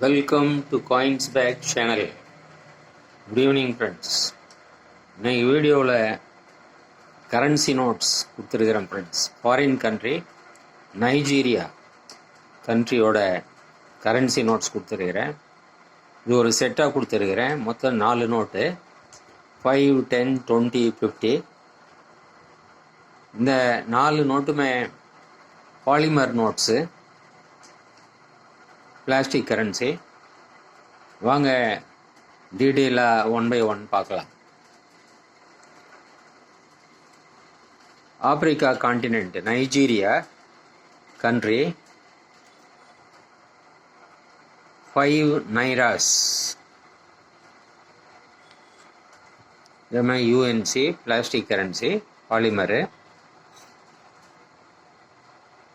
Welcome to coins back channel. Good evening friends. இன்னைக்கு வீடியோவில் currency notes கொடுத்துருக்கிறேன் friends. Foreign country Nigeria கண்ட்ரியோட currency notes கொடுத்துருக்கிறேன். இது ஒரு செட்டாக கொடுத்துருக்கிறேன். மொத்தம் 4 நோட்டு, 5, 10, 20, 50. இந்த 4 நோட்டுமே பாலிமர் நோட்ஸு, பிளாஸ்டிக் கரன்சி. வாங்க டீட்டெயிலாக 1 by 1 பார்க்கலாம். Africa continent Nigeria country 5 நைராஸ். இதே UNC plastic currency polymer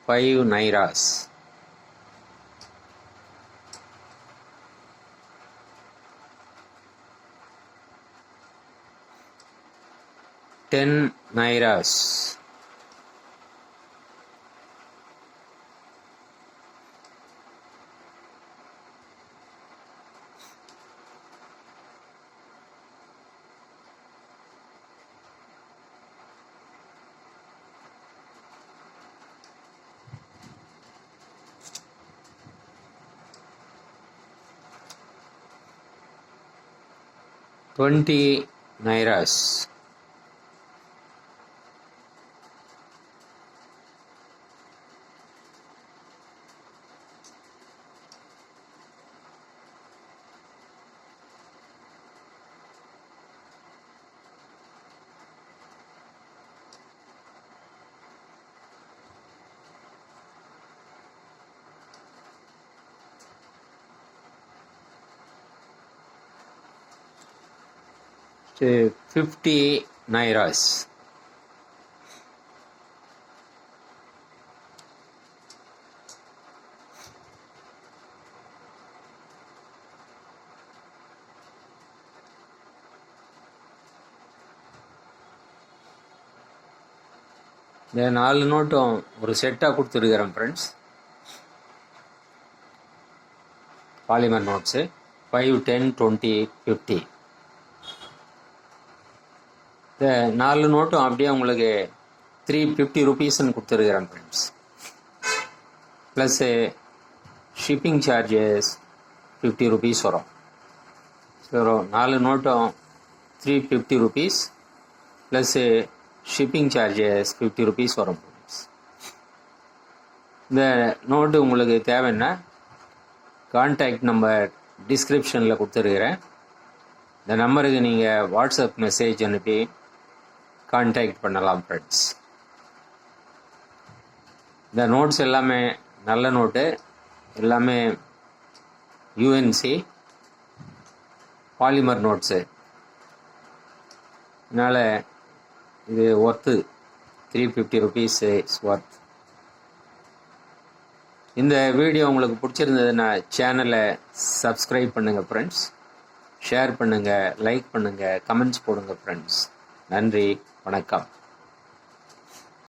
5 நைராஸ். $10 nairas. $20 nairas. $50 nairas. இந்த 4 நோட்டும் ஒரு செட்டாக கொடுத்துருக்கிறேன் ஃப்ரெண்ட்ஸ். Polymer notes 5, 10, 20, 50. இந்த 4 நோட்டும் அப்படியே உங்களுக்கு 350 rupeesன்னு கொடுத்துருக்கிறேன் friends. Plus shipping charges 50 rupees வரும். ஸோ 4 நோட்டும் 350 rupees plus shipping charges 50 rupees வரும் ஃப்ரெண்ட்ஸ். இந்த நோட்டு உங்களுக்கு தேவைன்னா கான்டாக்ட் நம்பர் டிஸ்கிரிப்ஷனில் கொடுத்துருக்கிறேன். இந்த நம்பருக்கு நீங்கள் வாட்ஸ்அப் மெசேஜ் அனுப்பி கான்டாக்ட் பண்ணலாம் ஃப்ரெண்ட்ஸ். இந்த நோட்ஸ் எல்லாமே நல்ல நோட்டு, எல்லாமே யூஎன்சி பாலிமர் நோட்ஸு. அதனால் இது ஒர்த்து 350 rupees இஸ் ஒர்த். இந்த வீடியோ உங்களுக்கு பிடிச்சிருந்ததுன்னா சேனலை சப்ஸ்கிரைப் பண்ணுங்கள் ஃப்ரெண்ட்ஸ். ஷேர் பண்ணுங்கள், லைக் பண்ணுங்கள், கமெண்ட்ஸ் போடுங்க ஃப்ரெண்ட்ஸ். நன்றி, வணக்கம்.